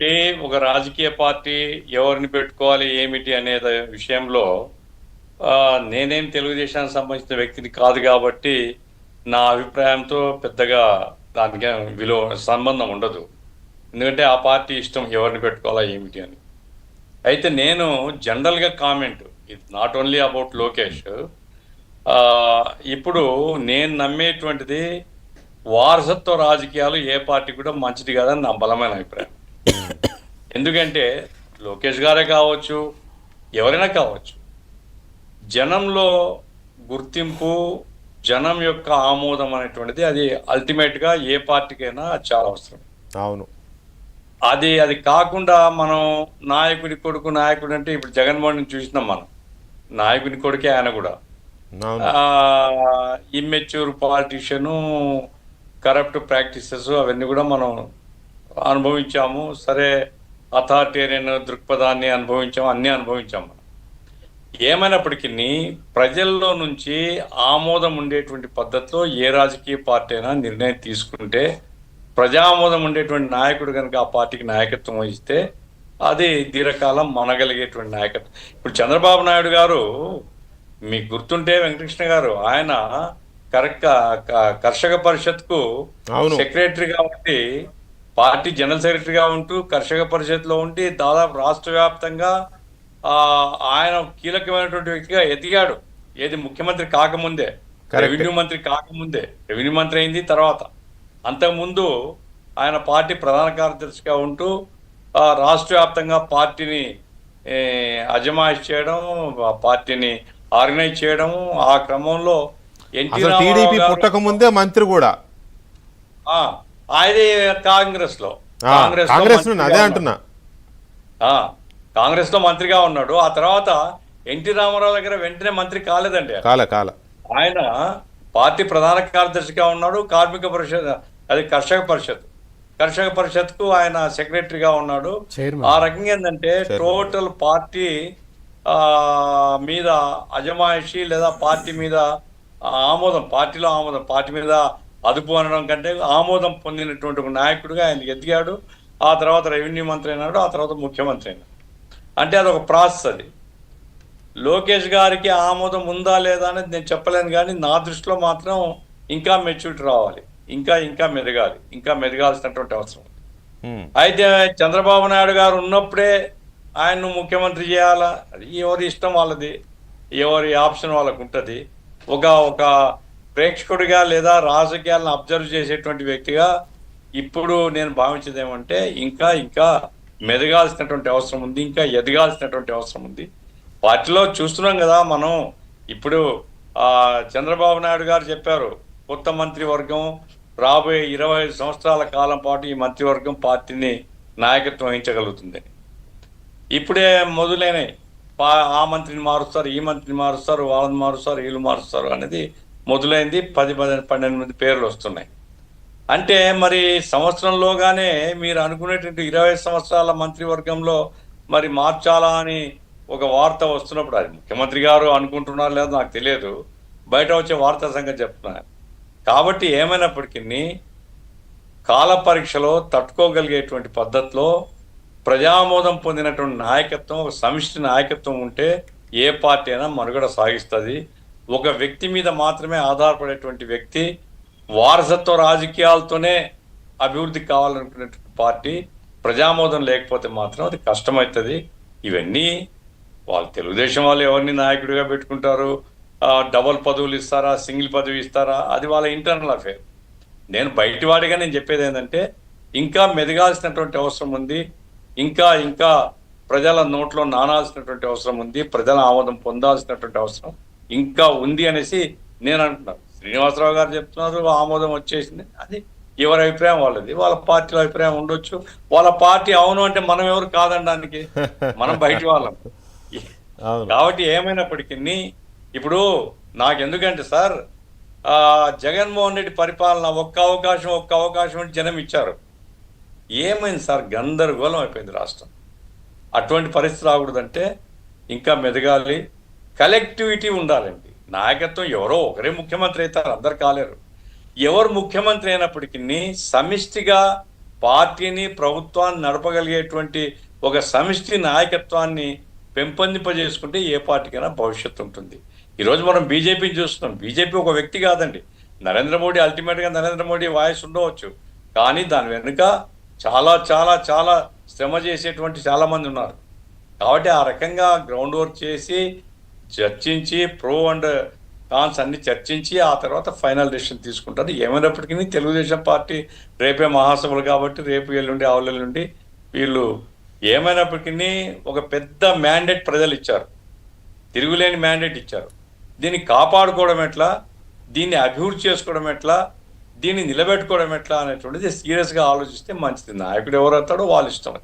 అంటే ఒక రాజకీయ పార్టీ ఎవరిని పెట్టుకోవాలి ఏమిటి అనే విషయంలో నేనేం తెలుగుదేశానికి సంబంధించిన వ్యక్తిని కాదు కాబట్టి నా అభిప్రాయంతో పెద్దగా దానికి విలువ సంబంధం ఉండదు. ఎందుకంటే ఆ పార్టీ ఇష్టం ఎవరిని పెట్టుకోవాలా ఏమిటి అని. అయితే నేను జనరల్గా కామెంట్, ఇది నాట్ ఓన్లీ అబౌట్ లోకేష్. ఇప్పుడు నేను నమ్మేటువంటిది వారసత్వ రాజకీయాలు ఏ పార్టీ కూడా మంచిది కాదని నా బలమైన అభిప్రాయం. ఎందుకంటే లోకేష్ గారే కావచ్చు, ఎవరైనా కావచ్చు, జనంలో గుర్తింపు, జనం యొక్క ఆమోదం అనేటువంటిది అది అల్టిమేట్గా ఏ పార్టీకైనా చాలా అవసరం. అవును. అది కాకుండా మనం నాయకుడి కొడుకు నాయకుడు అంటే ఇప్పుడు జగన్మోహన్ చూసినాం మనం. నాయకుని కొడుకే ఆయన కూడా ఇమ్మెచ్యూర్ పాలిటిషియను, కరప్ట్ ప్రాక్టీసెస్ అవన్నీ కూడా మనం అనుభవించాము. సరే, అథారిటేరియన్ దృక్పథాన్ని అనుభవించాము, అన్నీ అనుభవించాము. ఏమైనప్పటికీ ప్రజల్లో నుంచి ఆమోదం ఉండేటువంటి పద్ధతిలో ఏ రాజకీయ పార్టీ అయినా నిర్ణయం తీసుకుంటే, ప్రజామోదం ఉండేటువంటి నాయకుడు కనుక ఆ పార్టీకి నాయకత్వం వహిస్తే అది దీర్ఘకాలం మనగలిగేటువంటి నాయకత్వం. ఇప్పుడు చంద్రబాబు నాయుడు గారు, మీకు గుర్తుంటే వెంకటకృష్ణ గారు, ఆయన కర్షక పరిషత్కు సెక్రటరీగా ఉండి, పార్టీ జనరల్ సెక్రటరీగా ఉంటూ కర్షక పరిషత్లో ఉండి దాదాపు రాష్ట్ర వ్యాప్తంగా ఆయన కీలకమైనటువంటి వ్యక్తిగా ఎదిగాడు. ఏది ముఖ్యమంత్రి కాకముందే, రెవెన్యూ మంత్రి కాకముందే. రెవెన్యూ మంత్రి అయింది తర్వాత. అంతకుముందు ఆయన పార్టీ ప్రధాన కార్యదర్శిగా ఉంటూ రాష్ట్ర వ్యాప్తంగా పార్టీని అజమాయిష్ చేయడం, ఆ పార్టీని ఆర్గనైజ్ చేయడం. ఆ క్రమంలో టీడీపీ పుట్టక ముందే మంత్రి కూడా ఆయనే కాంగ్రెస్ లో మంత్రిగా ఉన్నాడు. ఆ తర్వాత ఎన్టీ రామారావు దగ్గర వెంటనే మంత్రి కాలేదండి. ఆయన పార్టీ ప్రధాన కార్యదర్శిగా ఉన్నాడు. కార్మిక పరిషత్, అది కర్షక పరిషత్కు ఆయన సెక్రటరీగా ఉన్నాడు. ఆ రకంగా ఏంటంటే టోటల్ పార్టీ మీద అజమాయిషి లేదా పార్టీ మీద ఆమోదం, పార్టీ మీద అదుపు అనడం కంటే ఆమోదం పొందినటువంటి ఒక నాయకుడిగా ఆయన ఎదిగాడు. ఆ తర్వాత రెవెన్యూ మంత్రి అయినాడు, ఆ తర్వాత ముఖ్యమంత్రి అయినాడు. అంటే అదొక ప్రాసెస్. అది లోకేష్ గారికి ఆమోదం ఉందా లేదా అనేది నేను చెప్పలేను, కానీ నా దృష్టిలో మాత్రం ఇంకా మెచ్యూరిటీ రావాలి, ఇంకా మెదగాల్సినటువంటి అవసరం. అయితే చంద్రబాబు నాయుడు గారు ఉన్నప్పుడే ఆయన్ను ముఖ్యమంత్రి చేయాలా, అది ఎవరి ఇష్టం వాళ్ళది, ఎవరి ఆప్షన్ వాళ్ళకు ఉంటుంది. ఒక ప్రేక్షకుడిగా లేదా రాజకీయాలను అబ్జర్వ్ చేసేటువంటి వ్యక్తిగా ఇప్పుడు నేను భావించేది ఏమంటే ఇంకా మెదగాల్సినటువంటి అవసరం ఉంది, ఇంకా ఎదగాల్సినటువంటి అవసరం ఉంది. పార్టీలో చూస్తున్నాం కదా మనం. ఇప్పుడు చంద్రబాబు నాయుడు గారు చెప్పారు, కొత్త మంత్రివర్గం రాబోయే 25 సంవత్సరాల కాలం పాటు ఈ మంత్రివర్గం పార్టీని నాయకత్వం వహించగలుగుతుందని. ఇప్పుడే మొదలైనవి, ఆ మంత్రిని మారుస్తారు, ఈ మంత్రిని మారుస్తారు, వాళ్ళని మారుస్తారు, వీళ్ళు మారుస్తారు అనేది మొదలైంది. 10-12 మంది పేర్లు వస్తున్నాయి. అంటే మరి సంవత్సరంలోగానే మీరు అనుకునేటువంటి 25 సంవత్సరాల మంత్రివర్గంలో మరి మార్చాలా అని ఒక వార్త వస్తున్నప్పుడు, అది ముఖ్యమంత్రి గారు అనుకుంటున్నారు లేదో నాకు తెలియదు, బయట వచ్చే వార్తా సంగతి చెప్తున్నారు. కాబట్టి ఏమైనప్పటికీ కాల పరీక్షలో తట్టుకోగలిగేటువంటి పద్ధతిలో ప్రజామోదం పొందినటువంటి నాయకత్వం, ఒక సమిష్టి నాయకత్వం ఉంటే ఏ పార్టీ అయినా మనుగడ సాగిస్తుంది. ఒక వ్యక్తి మీద మాత్రమే ఆధారపడేటువంటి వ్యక్తి, వారసత్వ రాజకీయాలతోనే అభివృద్ధి కావాలనుకునేటువంటి పార్టీ ప్రజామోదం లేకపోతే మాత్రం అది కష్టమవుతుంది. ఇవన్నీ వాళ్ళు తెలుగుదేశం వాళ్ళు ఎవరిని నాయకుడిగా పెట్టుకుంటారు, డబుల్ పదవులు ఇస్తారా, సింగిల్ పదవి ఇస్తారా, అది వాళ్ళ ఇంటర్నల్ అఫేర్. నేను బయటివాడిగా నేను చెప్పేది ఏంటంటే ఇంకా మెదగాల్సినటువంటి అవసరం ఉంది, ఇంకా ప్రజల నోట్లో నానాల్సినటువంటి అవసరం ఉంది, ప్రజల ఆమోదం పొందాల్సినటువంటి అవసరం ఇంకా ఉంది అనేసి నేను అంటున్నాను. శ్రీనివాసరావు గారు చెప్తున్నారు ఆమోదం వచ్చేసింది, అది ఎవరి అభిప్రాయం వాళ్ళది, వాళ్ళ పార్టీలో అభిప్రాయం ఉండొచ్చు. వాళ్ళ పార్టీ అవును అంటే మనం ఎవరు కాదనడానికి, మనం బయటి వాళ్ళం. కాబట్టి ఏమైనప్పటికీ ఇప్పుడు నాకెందుకంటే సార్, జగన్మోహన్ రెడ్డి పరిపాలన ఒక్క అవకాశం జనం ఇచ్చారు. ఏమైంది సార్, గందరగోళం అయిపోయింది రాష్ట్రం. అటువంటి పరిస్థితి రాకూడదంటే ఇంకా మెదగాలి, కలెక్టివిటీ ఉండాలండి. నాయకత్వం ఎవరో ఒకరే ముఖ్యమంత్రి అవుతారు, అందరు కాలేరు. ఎవరు ముఖ్యమంత్రి అయినప్పటికీ సమిష్టిగా పార్టీని ప్రభుత్వాన్ని నడపగలిగేటువంటి ఒక సమిష్టి నాయకత్వాన్ని పెంపొందింపజేసుకుంటే ఏ పార్టీకైనా భవిష్యత్తు ఉంటుంది. ఈరోజు మనం బీజేపీని చూస్తున్నాం. బీజేపీ ఒక వ్యక్తి కాదండి. నరేంద్ర మోడీ అల్టిమేట్గా నరేంద్ర మోడీ వాయిస్ ఉండవచ్చు, కానీ దాని వెనుక చాలా చాలా చాలా శ్రమ చేసేటువంటి చాలా మంది ఉన్నారు. కాబట్టి ఆ రకంగా గ్రౌండ్ వర్క్ చేసి చర్చించి ప్రో అండ్ కాన్స్ అన్ని చర్చించి ఆ తర్వాత ఫైనల్ డెసిషన్ తీసుకుంటారు. ఏమైనప్పటికీ తెలుగుదేశం పార్టీ రేపే మహాసభలు కాబట్టి రేపు ఎల్లుండి ఆవులెల్లుండి వీళ్ళు ఏమైనప్పటికీ ఒక పెద్ద మ్యాండేట్ ప్రజలు ఇచ్చారు, తిరుగులేని మ్యాండేట్ ఇచ్చారు. దీన్ని కాపాడుకోవడం ఎట్లా, దీన్ని అభివృద్ధి చేసుకోవడం ఎట్లా, దీన్ని నిలబెట్టుకోవడం ఎట్లా అనేటువంటిది సీరియస్గా ఆలోచిస్తే మంచిది. నాయకుడు ఎవరు వస్తాడో వాళ్ళు ఇష్టం.